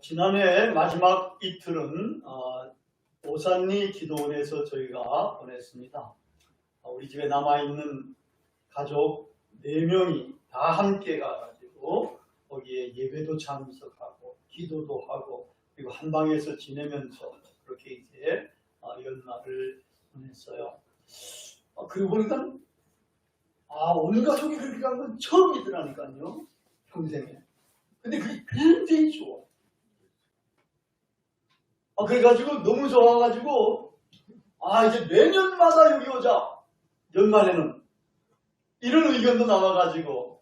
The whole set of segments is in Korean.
지난해 마지막 이틀은 오산리 기도원에서 저희가 보냈습니다. 우리 집에 남아있는 가족 4명이 다 함께 가가지고 거기에 예배도 참석하고 기도도 하고 그리고 한 방에서 지내면서 그렇게 이제 연말을 보냈어요. 그리고 보니까 온 가족이 그렇게 간 건 처음이더라니까요. 평생에. 근데 그게 굉장히 좋아. 그래가지고 너무 좋아가지고 이제 매년마다 여기 오자. 연말에는 이런 의견도 나와가지고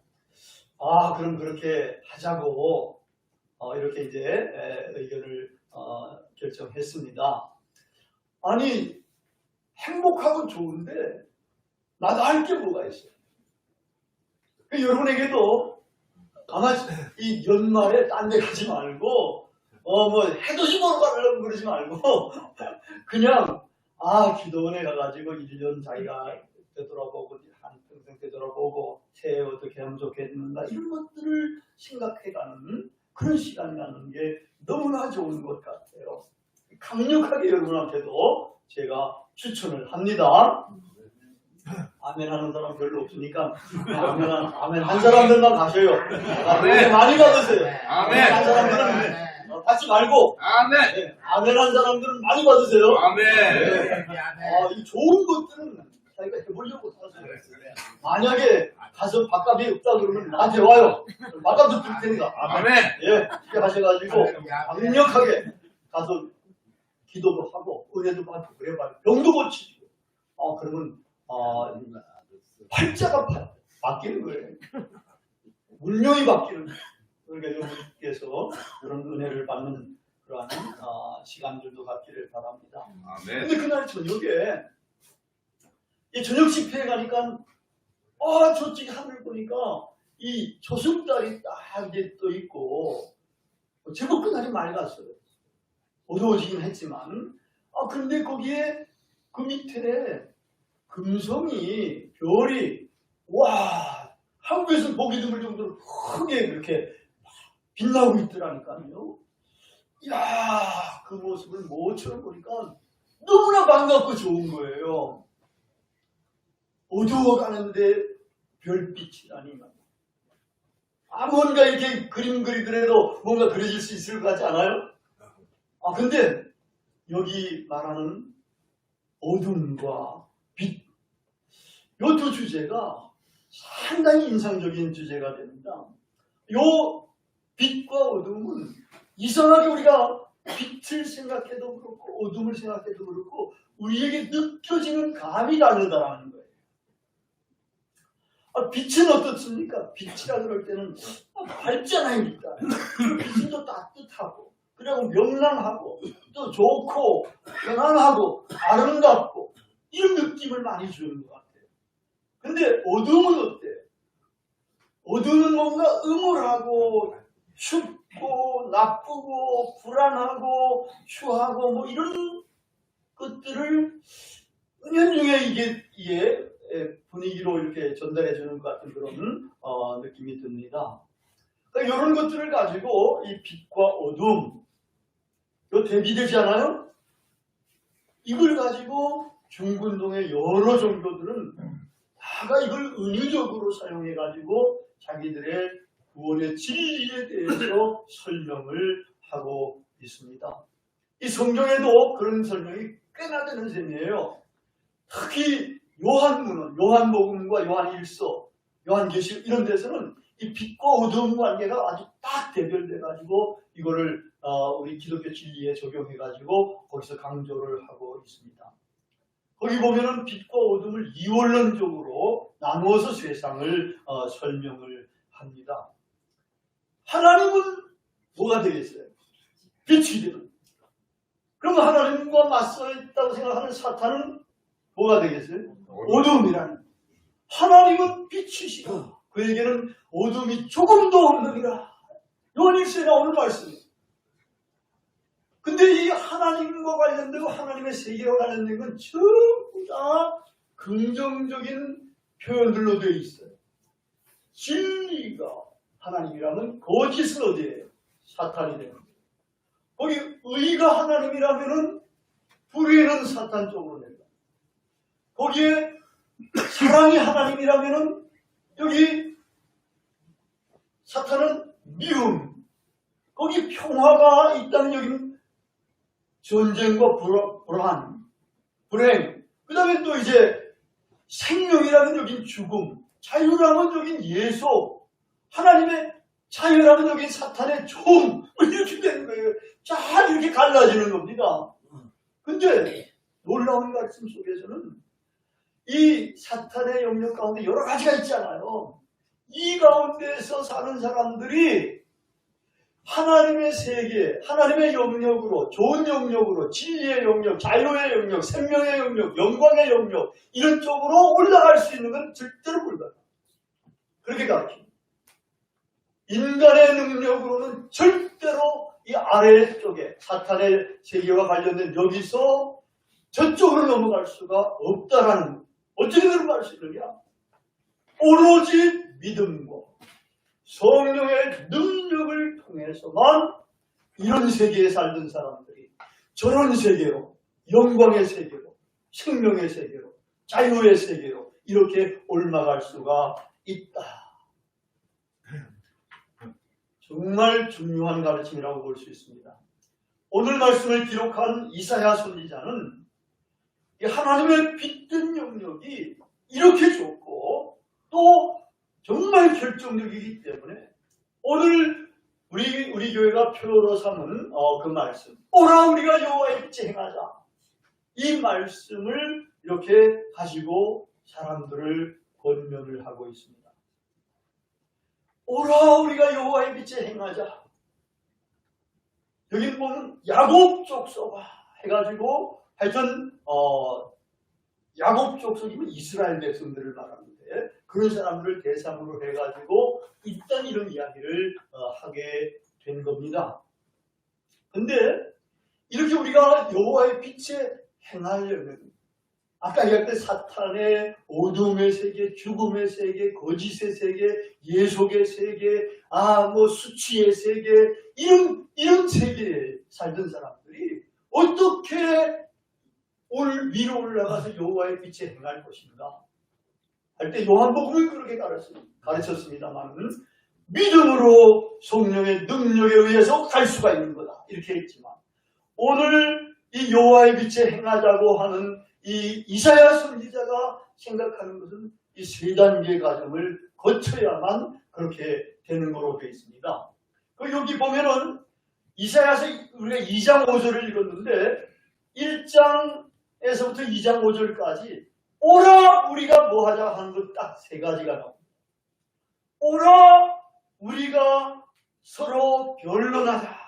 그럼 그렇게 하자고 이렇게 이제 의견을 결정했습니다. 아니 행복하고 좋은데 나도 할 게 뭐가 있어요. 여러분에게도 아마 이 연말에 딴 데 가지 말고 뭐 해돋이 보러 가려고 그러지 말고 그냥 기도원에 가가지고 1년 자기가 되돌아보고 한평생 되돌아보고 새해 어떻게 하면 좋겠는가 이런 것들을 생각해가는 그런 시간이라는 게 너무나 좋은 것 같아요. 강력하게 여러분한테도 제가 추천을 합니다. 아멘 하는 사람 별로 없으니까 아멘 한 사람들만 가셔요. 많이 받으세요. 아멘 한 사람들은 받지 말고 아멘 한 사람들은 많이 받으세요. 아멘. 이 좋은 것들은 자기가 해보려고 사세요. 만약에 가서 밥값이 없다 그러면 나한테 와요. 밥값도 줄 테니까. 아멘. 그렇게 하셔가지고 강력하게 가서 기도도 하고 은혜도 받고 그래 봐요. 병도 고치고. 그러면 팔자가 바뀌는 거예요. 운명이 바뀌는 거예요. 그러니까 여러분께서 그런 은혜를 받는 그러한 시간들도 갖기를 바랍니다. 그런데 그날 저녁에 이 저녁 집회에 가니까 저쪽에 하늘 보니까 이 조승달이 딱 이제 떠 있고 제법 그날이 맑았어요. 어두워지긴 했지만 그런데 거기에 그 밑에 금성이 별이 한국에서 보기 드물 정도로 크게 그렇게 빛나고 있더라니까요. 그 모습을 모처럼 보니까 너무나 반갑고 좋은 거예요. 어두워가는데 별빛이라니. 뭔가 이렇게 그림 그리더라도 뭔가 그려질 수 있을 것 같지 않아요? 근데 여기 말하는 어둠과 빛, 이 두 주제가 상당히 인상적인 주제가 됩니다. 요 빛과 어둠은 이상하게 우리가 빛을 생각해도 그렇고 어둠을 생각해도 그렇고 우리에게 느껴지는 감이 다르다는 거예요. 빛은 어떻습니까? 빛이라 그럴 때는 밝잖아요. 빛은 또 따뜻하고 그리고 명랑하고 또 좋고 편안하고 아름답고 이런 느낌을 많이 주는 것 같아요. 근데 어둠은 어때요? 어둠은 뭔가 음울하고 춥고 나쁘고 불안하고 추하고 뭐 이런 것들을 은연중에 이게 분위기로 이렇게 전달해 주는 것 같은 그런 느낌이 듭니다. 그러니까 이런 것들을 가지고 이 빛과 어둠 이거 대비되지 않아요? 이걸 가지고 중군동의 여러 종교들은 다가 이걸 은유적으로 사용해 가지고 자기들의 구원의 진리에 대해서 설명을 하고 있습니다. 이 성경에도 그런 설명이 꽤나 되는 셈이에요. 특히 요한문은 요한복음과 요한일서, 요한계시록 이런 데서는 이 빛과 어두운 관계가 아주 딱 대별돼 가지고 이거를 우리 기독교 진리에 적용해 가지고 거기서 강조를 하고 있습니다. 거기 보면은 빛과 어둠을 이원론적으로 나누어서 세상을 설명을 합니다. 하나님은 뭐가 되겠어요? 빛이 되는. 그러면 하나님과 맞서 있다고 생각하는 사탄은 뭐가 되겠어요? 어둠이라는. 하나님은 빛이시고 그에게는 어둠이 조금도 없느니라. 요한일서에 나오는 말씀이에요. 근데 이 하나님과 관련되고 하나님의 세계와 관련된 건 전부 다 긍정적인 표현들로 되어 있어요. 진리가 하나님이라면 거짓은 어디예요? 사탄이 되는 거예요. 거기 의가 하나님이라면은 불의는 사탄 쪽으로 내려. 거기에 사랑이 하나님이라면은 여기 사탄은 미움. 거기 평화가 있다면 여기는 전쟁과 불안, 불행. 그 다음에 또 이제 생명이라면 여긴 죽음, 자유라면 여긴 예속, 하나님의 자유라면 여긴 사탄의 종, 이렇게 되는 거예요. 쫙 이렇게 갈라지는 겁니다. 근데 놀라운 말씀 속에서는 이 사탄의 영역 가운데 여러 가지가 있잖아요. 이 가운데서 사는 사람들이 하나님의 세계, 하나님의 영역으로, 좋은 영역으로, 진리의 영역, 자유의 영역, 생명의 영역, 영광의 영역, 이런 쪽으로 올라갈 수 있는 건 절대로 불가능해요. 그렇게 가르칩니다. 인간의 능력으로는 절대로 이 아래쪽에 사탄의 세계와 관련된 여기서 저쪽으로 넘어갈 수가 없다라는, 어떻게 그런 수 있느냐? 오로지 믿음과 성령의 능력을 통해서만 이런 세계에 살던 사람들이 저런 세계로, 영광의 세계로, 생명의 세계로, 자유의 세계로 이렇게 올라갈 수가 있다. 정말 중요한 가르침이라고 볼 수 있습니다. 오늘 말씀을 기록한 이사야 선지자는 하나님의 빛든 영역이 이렇게 좋고 또 정말 결정적이기 때문에 오늘 우리 교회가 표로 삼은 그 말씀, 오라 우리가 여호와의 빛에 행하자, 이 말씀을 이렇게 가지고 사람들을 권면을 하고 있습니다. 오라 우리가 여호와의 빛에 행하자. 여기 보면 야곱 족속아 해가지고 하여튼 야곱 족속이면 이스라엘 백성들을 말합니다. 그런 사람들을 대상으로 해가지고 일단 이런 이야기를 하게 된 겁니다. 근데 이렇게 우리가 여호와의 빛에 행하려면 아까 이야기했던 사탄의 어둠의 세계, 죽음의 세계, 거짓의 세계, 예속의 세계, 수치의 세계, 이런 세계에 살던 사람들이 어떻게 위로 올라가서 여호와의 빛에 행할 것인가? 할 때 요한복음을 그렇게 가르쳤습니다만 믿음으로 성령의 능력에 의해서 갈 수가 있는 거다. 이렇게 했지만 오늘 이 여호와의 빛에 행하자고 하는 이 이사야 선지자가 생각하는 것은 이 세 단계 과정을 거쳐야만 그렇게 되는 거로 되어 있습니다. 여기 보면은 이사야서 우리가 2장 5절을 읽었는데 1장에서부터 2장 5절까지 오라 우리가 뭐 하자 하는 것 딱 세 가지가 나옵니다. 오라 우리가 서로 변론하자.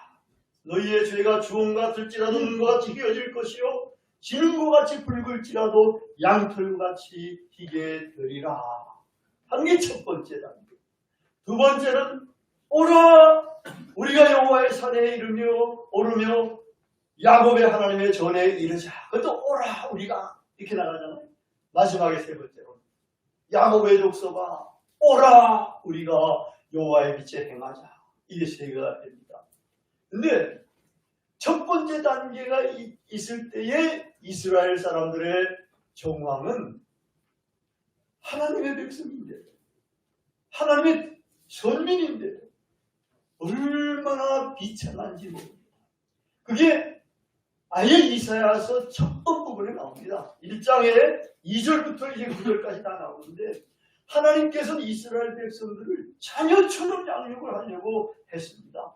너희의 죄가 주홍과 들지라도 눈과 같이 휘어질 것이요 지는 것 같이 붉을지라도 양털과 같이 희게 되리라 하는 게 첫 번째 단계. 두 번째는 오라 우리가 여호와의 산에 오르며 야곱의 하나님의 전에 이르자. 그것도 오라 우리가 이렇게 나가잖아요. 마지막에 세 번째로 야곱의 족속아 오라 우리가 여호와의 빛에 행하자. 이게 세 개가 됩니다. 근데 첫 번째 단계가 있을 때에 이스라엘 사람들의 정황은 하나님의 백성인데 하나님의 선민인데 얼마나 비참한지 모릅니다. 그게 아예 이사야서 첫 부분에 나옵니다. 1장에 2절부터 이제 9절까지 다 나오는데 하나님께서는 이스라엘 백성들을 자녀처럼 양육을 하려고 했습니다.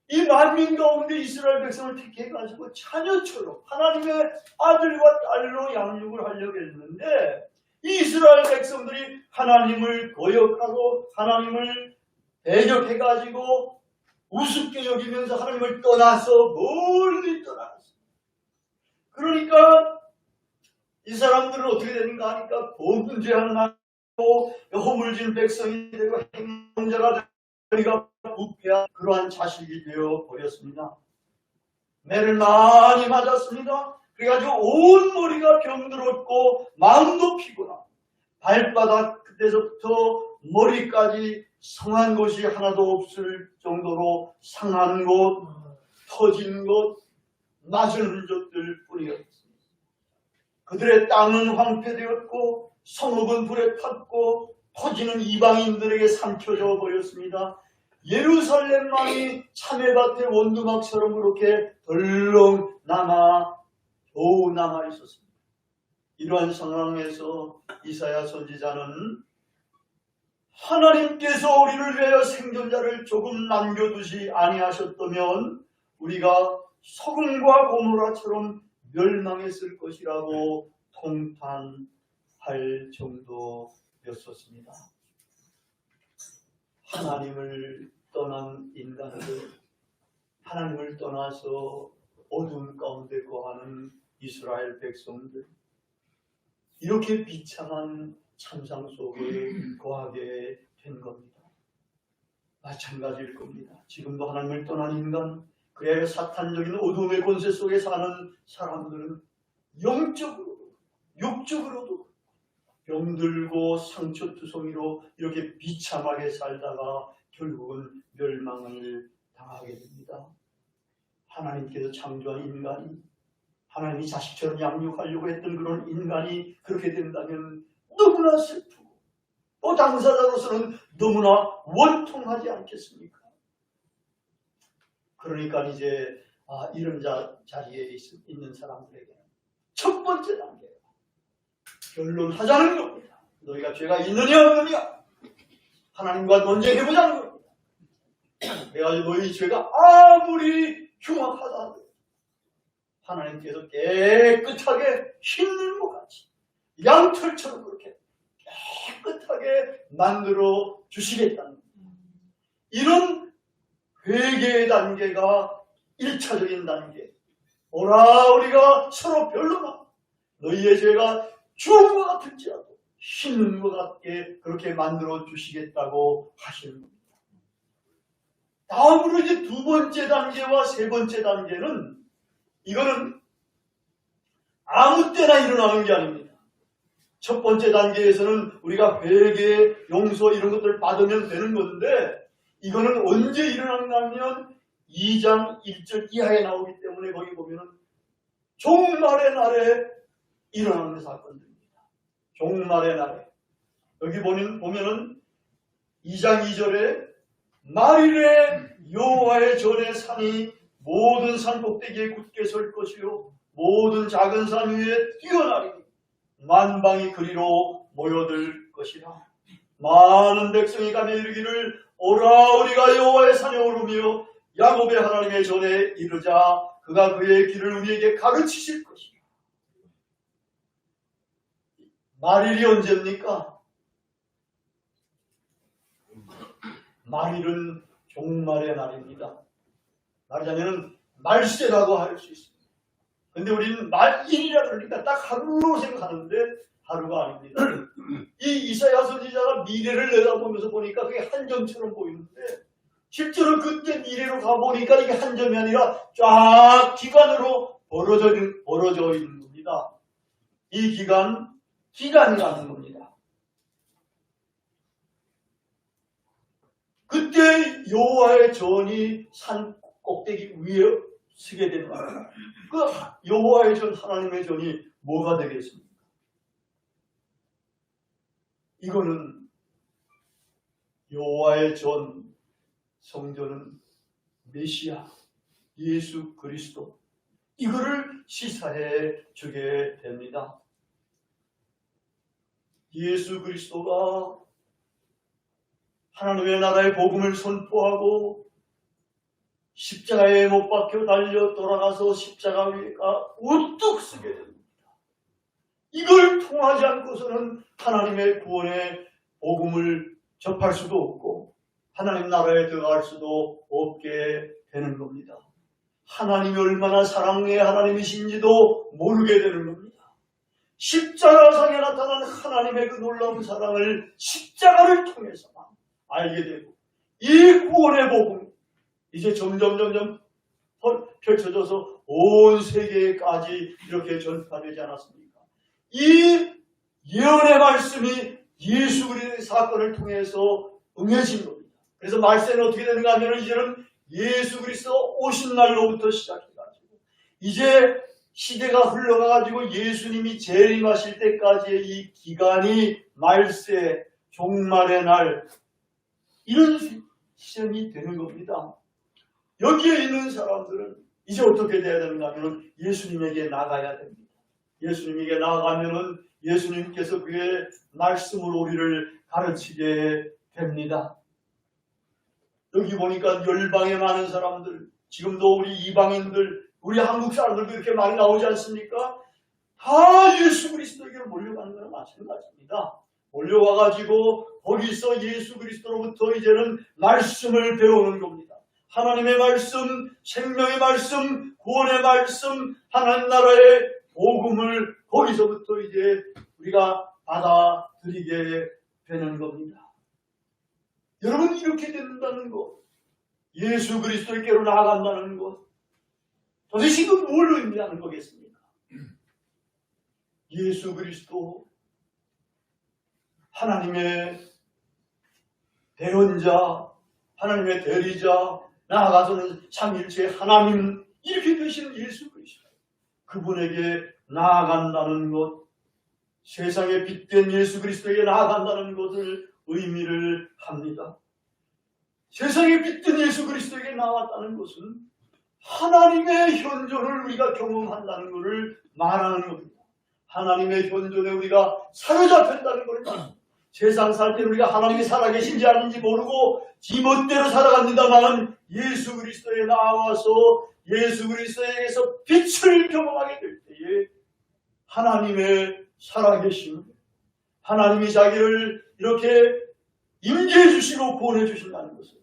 이 만민 가운데 이스라엘 백성을 택해가지고 자녀처럼 하나님의 아들과 딸로 양육을 하려고 했는데 이 이스라엘 백성들이 하나님을 거역하고 하나님을 대적해가지고 우습게 여기면서 하나님을 떠나서 멀리 떠났어요. 그러니까 이 사람들은 어떻게 되는가 하니까 범죄한 말고 허물진 백성이 되고 행정자가 되고 부패한 그러한 자식이 되어 버렸습니다. 매를 많이 맞았습니다. 그래가지고 온 머리가 병들었고 마음도 피곤하고 발바닥 끝에서부터 머리까지 상한 곳이 하나도 없을 정도로 상한 곳, 터진 것, 맞은 흔적들 뿐이었습니다. 그들의 땅은 황폐되었고 성읍은 불에 탔고 터지는 이방인들에게 삼켜져 버렸습니다. 예루살렘만이 참외밭의 원두막처럼 그렇게 덜렁 겨우 남아 있었습니다. 이러한 상황에서 이사야 선지자는 하나님께서 우리를 위하여 생존자를 조금 남겨두지 아니하셨다면 우리가 소금과 고모라처럼 멸망했을 것이라고 통탄할 정도였었습니다. 하나님을 떠난 인간들, 하나님을 떠나서 어둠 가운데 거하는 이스라엘 백성들, 이렇게 비참한 참상 속에 거하게 된 겁니다. 마찬가지일 겁니다. 지금도 하나님을 떠난 인간, 그래야 사탄적인 어둠의 권세 속에 사는 사람들은 영적으로도 육적으로도 병들고 상처투성이로 이렇게 비참하게 살다가 결국은 멸망을 당하게 됩니다. 하나님께서 창조한 인간이, 하나님이 자식처럼 양육하려고 했던 그런 인간이 그렇게 된다면 너무나 슬프고 또 당사자로서는 너무나 원통하지 않겠습니까? 그러니까 이제 이런 자리에 있는 사람들에게는 첫 번째 단계 결론하자는 겁니다. 너희가 죄가 있느냐 없느냐 하나님과 논쟁해보자는 겁니다. 그래가지고 너희 죄가 아무리 흉악하다 하더라도 하나님께서 깨끗하게 흰 것 같이 양털처럼 그렇게 깨끗하게 만들어 주시겠다는 겁니다. 이런 회개의 단계가 1차적인 단계. 오라 우리가 서로 변론하고 너희의 죄가 주홍 것 같을지라도 흰 것 같게 그렇게 만들어 주시겠다고 하시는 겁니다. 다음으로 이제 두 번째 단계와 세 번째 단계는 이거는 아무 때나 일어나는 게 아닙니다. 첫 번째 단계에서는 우리가 회개, 용서 이런 것들을 받으면 되는 건데 이거는 언제 일어나냐면 2장 1절 이하에 나오기 때문에 거기 보면은 종말의 날에 일어나는 사건들입니다. 종말의 날에. 여기 보면은 2장 2절에 말일에 여호와의 전에 산이 모든 산 꼭대기에 굳게 설 것이요 모든 작은 산 위에 뛰어나리니 만방이 그리로 모여들 것이라. 많은 백성이 가며 이르기를 오라 우리가 여호와의 산에 오르며 야곱의 하나님의 전에 이르자 그가 그의 길을 우리에게 가르치실 것이라. 말일이 언제입니까? 말일은 종말의 날입니다. 말하자면 말세라고 할 수 있습니다. 근데 우리는 말일이라 그러니까 딱 하루로 생각하는데 하루가 아닙니다. 이 이사야 선지자가 미래를 내다보면서 보니까 그게 한 점처럼 보이는데 실제로 그때 미래로 가보니까 이게 한 점이 아니라 쫙 기간으로 벌어져 있는 겁니다. 이 기간이라는 겁니다. 그때 여호와의 전이 산 꼭대기 위에 서게 되는 겁니다. 그 여호와의 전, 하나님의 전이 뭐가 되겠습니까? 이거는 여호와의 전, 성전은 메시아, 예수 그리스도, 이거를 시사해 주게 됩니다. 예수 그리스도가 하나님의 나라의 복음을 선포하고 십자가에 못 박혀 달려 돌아가서 십자가 위가 우뚝 서게 됩니다. 이걸 통하지 않고서는 하나님의 구원의 복음을 접할 수도 없고 하나님 나라에 들어갈 수도 없게 되는 겁니다. 하나님이 얼마나 사랑의 하나님이신지도 모르게 되는 겁니다. 십자가상에 나타난 하나님의 그 놀라운 사랑을 십자가를 통해서만 알게 되고 이 구원의 복음 이제 점점 펼쳐져서 온 세계까지 이렇게 전파되지 않았습니까? 이 예언의 말씀이 예수 그리스도의 사건을 통해서 응해진 겁니다. 그래서 말세는 어떻게 되는가 하면 이제는 예수 그리스도 오신 날로부터 시작해가지고 이제 시대가 흘러가가지고 예수님이 재림하실 때까지의 이 기간이 말세, 종말의 날, 이런 시점이 되는 겁니다. 여기에 있는 사람들은 이제 어떻게 돼야 되는가 하면 예수님에게 나가야 됩니다. 예수님에게 나가면은 예수님께서 그의 말씀으로 우리를 가르치게 됩니다. 여기 보니까 열방에 많은 사람들, 지금도 우리 이방인들, 우리 한국 사람들도 이렇게 많이 나오지 않습니까? 다 예수 그리스도에게로 몰려가는 거랑 마찬가지입니다. 몰려와가지고 거기서 예수 그리스도로부터 이제는 말씀을 배우는 겁니다. 하나님의 말씀, 생명의 말씀, 구원의 말씀, 하나님 나라의 복음을 거기서부터 이제 우리가 받아들이게 되는 겁니다. 여러분, 이렇게 된다는 것, 예수 그리스도께로 나아간다는 것, 도대체 이건 뭘 의미하는 거겠습니까? 예수 그리스도, 하나님의 대언자, 하나님의 대리자, 나아가서는 삼일체 하나님, 이렇게 되시는 예수 그리스도, 그분에게 나아간다는 것, 세상에 빛된 예수 그리스도에게 나아간다는 것을 의미를 합니다. 세상에 빛된 예수 그리스도에게 나왔다는 것은 하나님의 현존을 우리가 경험한다는 것을 말하는 겁니다. 하나님의 현존에 우리가 사로잡혔다는 것을 말합니다. 세상 살 때 우리가 하나님이 살아계신지 아닌지 모르고 지멋대로 살아갑니다만 예수 그리스도에 나와서 예수 그리스도에게서 빛을 경험하게 될 때에 하나님의 살아계심, 하나님이 자기를 이렇게 임재해 주시고 구원해 주신다는 것을,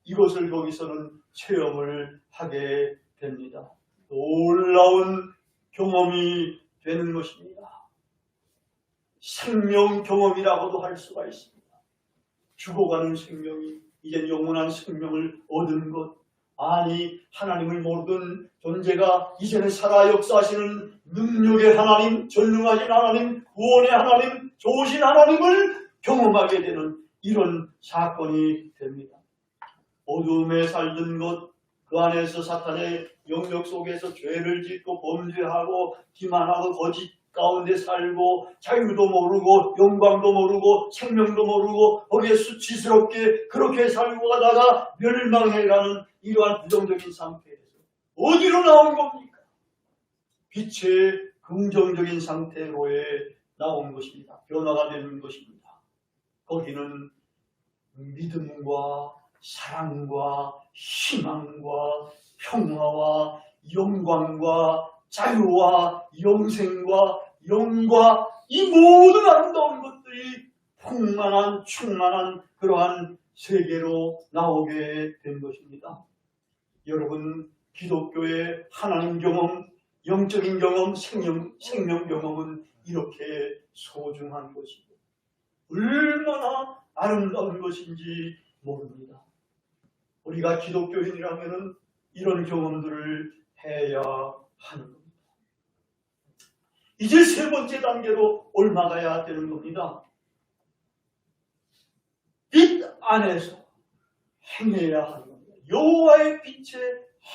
이것을 거기서는 체험을 하게 됩니다. 놀라운 경험이 되는 것입니다. 생명 경험이라고도 할 수가 있습니다. 죽어가는 생명이 이젠 영원한 생명을 얻은 것, 아니 하나님을 모르던 존재가 이제는 살아 역사하시는 능력의 하나님, 전능하신 하나님, 구원의 하나님, 좋으신 하나님을 경험하게 되는 이런 사건이 됩니다. 어둠에 살던 것, 그 안에서 사탄의 영역 속에서 죄를 짓고 범죄하고 기만하고 거짓 가운데 살고 자유도 모르고 영광도 모르고 생명도 모르고 거기에 수치스럽게 그렇게 살고 가다가 멸망해가는 이러한 부정적인 상태에서 어디로 나온 겁니까? 빛의 긍정적인 상태로에 나온 것입니다. 변화가 되는 것입니다. 거기는 믿음과 사랑과 희망과 평화와 영광과 자유와 영생과 영과 이 모든 아름다운 것들이 풍만한 충만한 그러한 세계로 나오게 된 것입니다. 여러분, 기독교의 하나님 경험, 영적인 경험, 생명 경험은 이렇게 소중한 것이고 얼마나 아름다운 것인지 모릅니다. 우리가 기독교인이라면 이런 경험들을 해야 하는 겁니다. 이제 세 번째 단계로 올라가야 되는 겁니다. 빛 안에서 행해야 하는 겁니다. 여호와의 빛에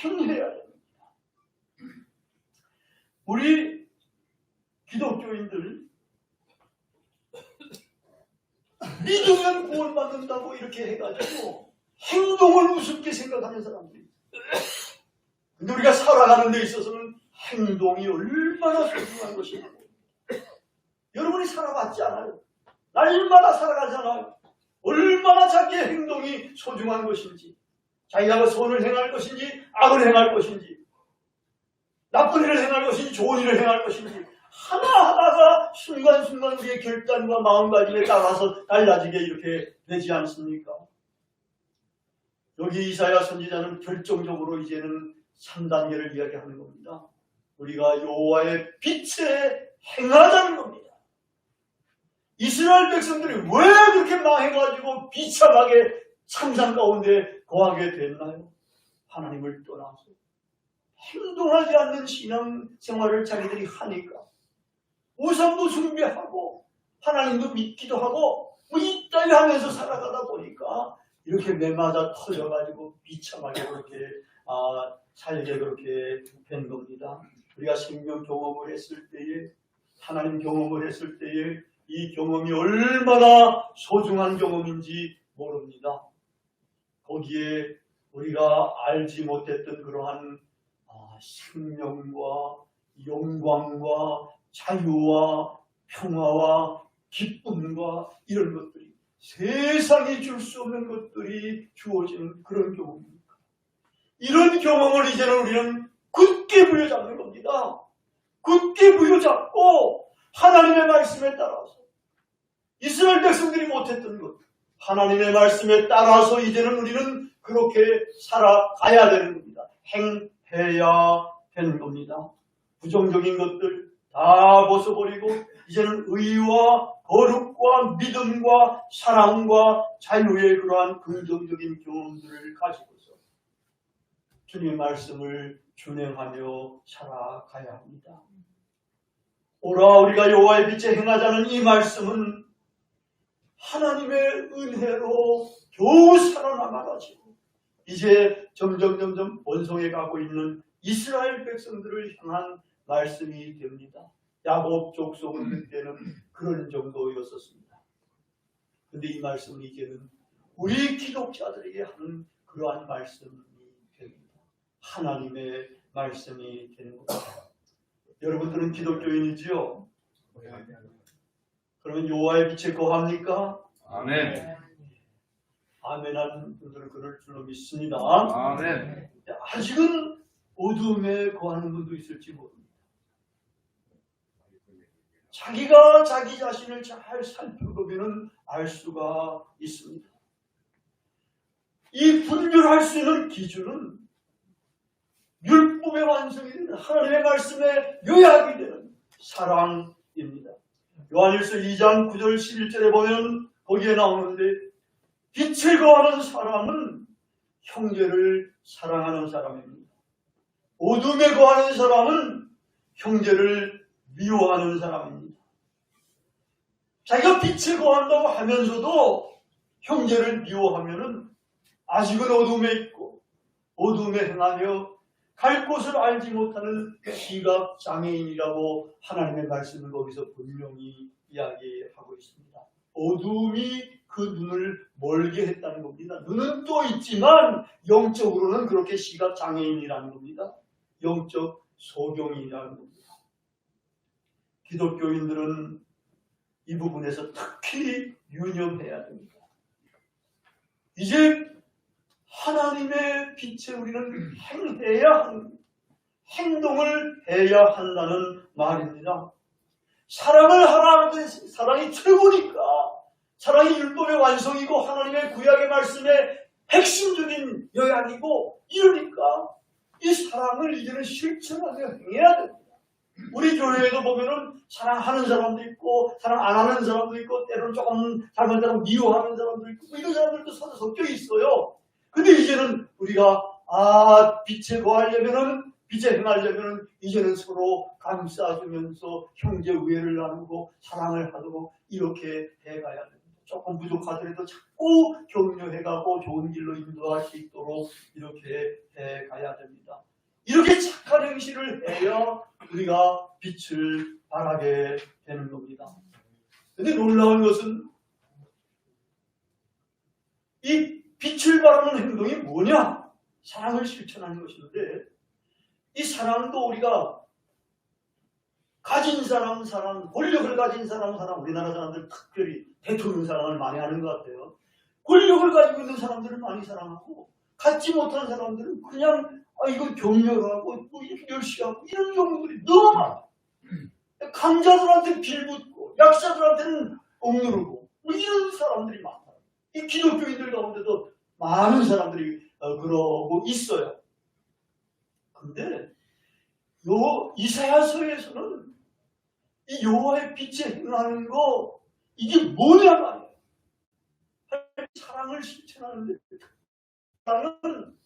행해야 됩니다. 우리 기독교인들 믿으면 구원받는다고 이렇게 해가지고 행동을 우습게 생각하는 사람들이 있어요. 근데 우리가 살아가는 데 있어서는 행동이 얼마나 소중한 것인가. 여러분이 살아봤지 않아요? 날마다 살아가잖아요. 얼마나 자기의 행동이 소중한 것인지, 자기가 선을 행할 것인지 악을 행할 것인지, 나쁜 일을 행할 것인지 좋은 일을 행할 것인지 하나하나가 순간순간 우리의 결단과 마음가짐에 따라서 달라지게 이렇게 되지 않습니까? 여기 이사야 선지자는 결정적으로 이제는 3단계를 이야기하는 겁니다. 우리가 여호와의 빛에 행하자는 겁니다. 이스라엘 백성들이 왜 그렇게 망해가지고 비참하게 참상 가운데 거하게 됐나요? 하나님을 떠나서 행동하지 않는 신앙생활을 자기들이 하니까 우상도 숭배하고 하나님도 믿기도 하고 뭐 이따위 하면서 살아가다 보니까 이렇게 매맞아 터져가지고 비참하게 그렇게 살게 그렇게 된 겁니다. 우리가 생명 경험을 했을 때에, 하나님 경험을 했을 때에 이 경험이 얼마나 소중한 경험인지 모릅니다. 거기에 우리가 알지 못했던 그러한 생명과 영광과 자유와 평화와 기쁨과 이런 것들이, 세상이 줄 수 없는 것들이 주어지는 그런 경험입니다. 이런 경험을 이제는 우리는 굳게 부여잡는 겁니다. 굳게 부여잡고 하나님의 말씀에 따라서, 이스라엘 백성들이 못했던 것, 하나님의 말씀에 따라서 이제는 우리는 그렇게 살아가야 되는 겁니다. 행해야 되는 겁니다. 부정적인 것들 다 벗어버리고 이제는 의와 거룩과 믿음과 사랑과 자유의 그러한 긍정적인 경험들을 가지고서 주님의 말씀을 준행하며 살아가야 합니다. 오라 우리가 여호와의 빛에 행하자는 이 말씀은 하나님의 은혜로 겨우 살아남아가지고 이제 점점 원성해 가고 있는 이스라엘 백성들을 향한 말씀이 됩니다. 야곱 족속은 그때는 그런 정도였었습니다. 그런데 이 말씀은 이제는 우리 기독자들에게 하는 그러한 말씀이 됩니다. 하나님의 말씀이 되는 겁니다. 여러분들은 기독교인이지요? 그러면 여호와의 빛에 거합니까? 아멘. 아멘하는 분들은 그럴 줄로 믿습니다. 아멘. 아직은 어둠에 거하는 분도 있을지 모릅니다. 자기가 자기 자신을 잘 살펴보면 알 수가 있습니다. 이 분별할 수 있는 기준은 율법의 완성이 되는 하나님의 말씀에 요약이 되는 사랑입니다. 요한일서 2장 9절 11절에 보면 거기에 나오는데, 빛에 거하는 사람은 형제를 사랑하는 사람입니다. 어둠에 거하는 사람은 형제를 미워하는 사람입니다. 자기가 빛에 거한다고 하면서도 형제를 미워하면은 아직은 어둠에 있고 어둠에 행하며 갈 곳을 알지 못하는 시각 장애인이라고 하나님의 말씀을 거기서 분명히 이야기하고 있습니다. 어둠이 그 눈을 멀게 했다는 겁니다. 눈은 또 있지만 영적으로는 그렇게 시각 장애인이라는 겁니다. 영적 소경이라는 겁니다. 기독교인들은 이 부분에서 특히 유념해야 됩니다. 이제 하나님의 빛에 우리는 행해야 하는, 행동을 해야 한다는 말입니다. 사랑을 하라는 사랑이 최고니까, 사랑이 율법의 완성이고 하나님의 구약의 말씀의 핵심적인 요약이고, 이러니까 이 사랑을 이제는 실천하며 행해야 됩니다. 우리 교회에도 보면은 사랑하는 사람도 있고 사랑 안 하는 사람도 있고 때로는 조금 잘못하면 미워하는 사람도 있고 이런 사람들도 섞여 있어요. 근데 이제는 우리가 빛에 거하려면은, 빛에 행하려면은 이제는 서로 감싸주면서 형제 우애를 나누고 사랑을 하도록 이렇게 해가야 됩니다. 조금 부족하더라도 자꾸 격려해가고 좋은 길로 인도할 수 있도록 이렇게 해가야 됩니다. 이렇게 착한 행실을 해야 우리가 빛을 발하게 되는 겁니다. 근데 놀라운 것은 이 빛을 발하는 행동이 뭐냐? 사랑을 실천하는 것인데, 이 사랑도 우리가 가진 사람 사랑, 권력을 가진 사람 사랑, 우리나라 사람들 특별히 대통령 사랑을 많이 하는 것 같아요. 권력을 가지고 있는 사람들을 많이 사랑하고, 갖지 못한 사람들은 그냥 이거 격려하고 뭐 이렇게 열심히 하고 이런 경우들이 너무 많아요. 강자들한테 빌붙고 약자들한테는 억누르고 뭐 이런 사람들이 많아요. 이 기독교인들 가운데도 많은 사람들이 그러고 있어요. 그런데 이사야서에서는 이 여호와의 빛에 행하는 거, 이게 뭐냐 말이에요. 사랑을 실천하는데, 사랑은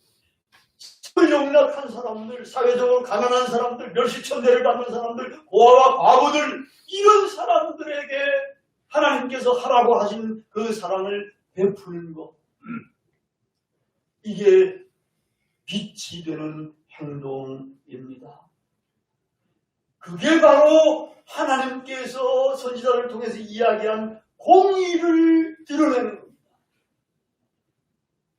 영락한 사람들, 사회적으로 가난한 사람들, 멸시천대를 받는 사람들, 고아와 과부들, 이런 사람들에게 하나님께서 하라고 하신 그 사랑을 베푸는 것, 이게 빛이 되는 행동입니다. 그게 바로 하나님께서 선지자를 통해서 이야기한 공의를 드러내는 겁니다.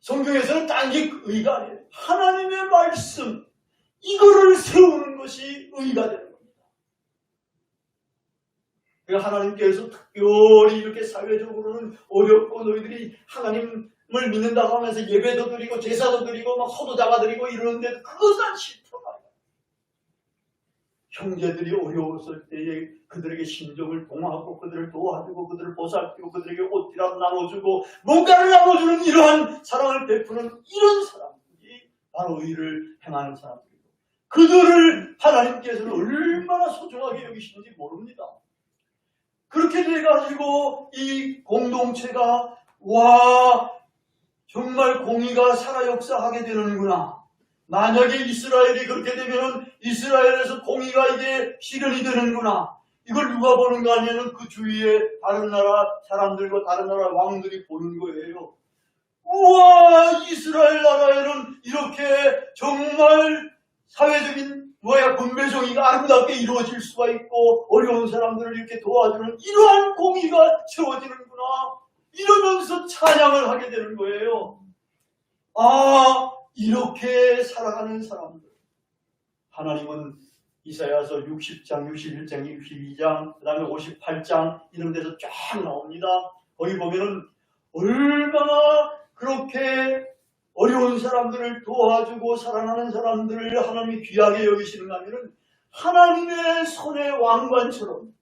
성경에서는 단지 의가 아니에요. 하나님의 말씀, 이거를 세우는 것이 의가 되는 겁니다. 하나님께서 특별히 이렇게 사회적으로는 어렵고 너희들이 하나님을 믿는다고 하면서 예배도 드리고 제사도 드리고 막 소도 잡아드리고 이러는데 그것은 싫더라. 형제들이 어려웠을 때에 그들에게 심정을 동하고 그들을 도와주고 그들을 보살피고 그들에게 옷이라도 나눠주고 뭔가를 나눠주는 이러한 사랑을 베푸는 이런 사람들이 바로 의를 행하는 사람들이고 그들을 하나님께서는 얼마나 소중하게 여기시는지 모릅니다. 그렇게 돼가지고 이 공동체가 와 정말 공의가 살아 역사하게 되는구나. 만약에 이스라엘이 그렇게 되면 이스라엘에서 공의가 이게 실현이 되는구나. 이걸 누가 보는 거 아니면 그 주위에 다른 나라 사람들과 다른 나라 왕들이 보는 거예요. 우와 이스라엘 나라에는 이렇게 정말 사회적인 분배정의가 아름답게 이루어질 수가 있고 어려운 사람들을 이렇게 도와주는 이러한 공의가 세워지는구나. 이러면서 찬양을 하게 되는 거예요. 아 이렇게 살아가는 사람들. 하나님은 이사야서 60장, 61장, 62장, 그 다음에 58장 이런 데서 쫙 나옵니다. 거기 보면은 얼마나 그렇게 어려운 사람들을 도와주고 사랑하는 사람들을 하나님이 귀하게 여기시는가 하면은 하나님의 손의 왕관처럼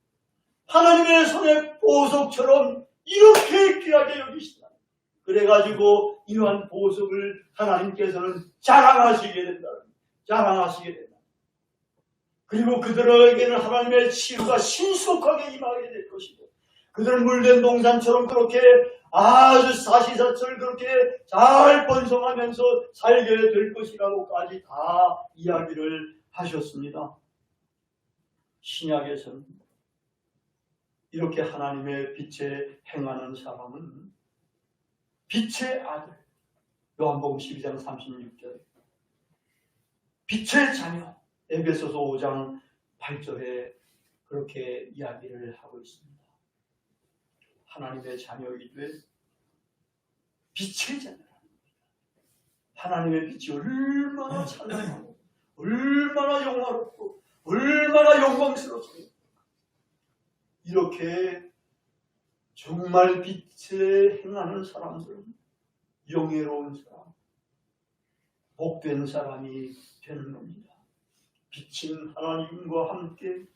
하나님의 손의 보석처럼 이렇게 귀하게 여기시다. 그래가지고 이러한 보석을 하나님께서는 자랑하시게 된다. 자랑하시게 된다. 그리고 그들에게는 하나님의 치유가 신속하게 임하게 될 것이고 그들은 물된 동산처럼 그렇게 아주 사시사철 그렇게 잘 번성하면서 살게 될 것이라고까지 다 이야기를 하셨습니다. 신약에서는 이렇게 하나님의 빛에 행하는 사람은 빛의 아들 요한복음 12장 36절 빛의 자녀 에베소서 5장 8절에 그렇게 이야기를 하고 있습니다. 하나님의 자녀이되 빛의 자녀라. 하나님의 빛이 얼마나 찬란하고 얼마나 영화롭고 얼마나 영광스럽습니까. 이렇게 정말 빛에 행하는 사람들은 영예로운 사람, 복된 사람이 되는 겁니다. 빛인 하나님과 함께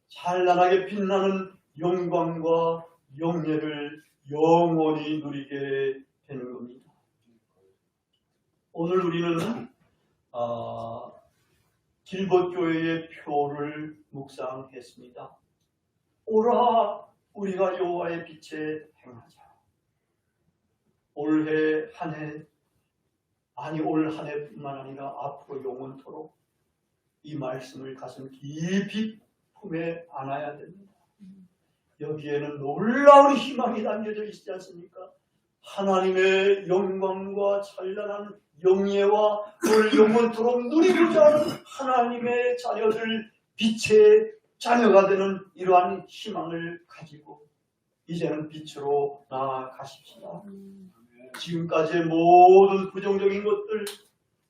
찬란하게 빛나는 영광과 영예를 영원히 누리게 되는 겁니다. 오늘 우리는 길벗교회의 표를 묵상했습니다. 오라 우리가 여호와의 빛에 행하자. 올해 한 해 올 한 해뿐만 아니라 앞으로 영원토록 이 말씀을 가슴 깊이 품에 안아야 됩니다. 여기에는 놀라운 희망이 담겨져 있지 않습니까? 하나님의 영광과 찬란한 영예와 오늘 영원토록 누리고자 하는 하나님의 자녀들 빛의 자녀가 되는 이러한 희망을 가지고 이제는 빛으로 나아가십시다. 지금까지의 모든 부정적인 것들,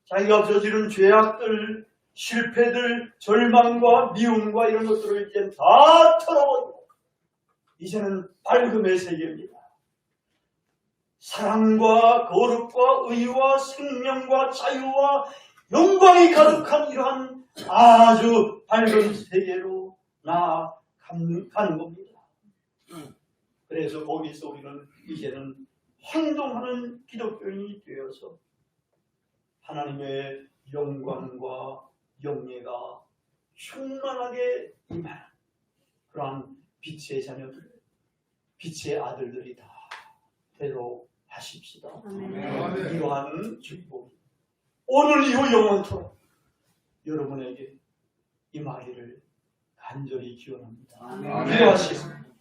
자기가 저지른 죄악들, 실패들, 절망과 미움과 이런 것들을 이제 다 털어버리고 이제는 밝음의 세계입니다. 사랑과 거룩과 의와 생명과 자유와 영광이 가득한 이러한 아주 밝은 세계로 나아가는 겁니다. 그래서 거기서 우리는 이제는 행동하는 기독교인이 되어서 하나님의 영광과 영예가 충만하게 임하는 그러한 빛의 자녀들, 빛의 아들들이 다 되도록 하십시다. 이러한 축복 오늘 이후 영원토록 여러분에게 임하기를 간절히 기원합니다. 기도하시겠습니다.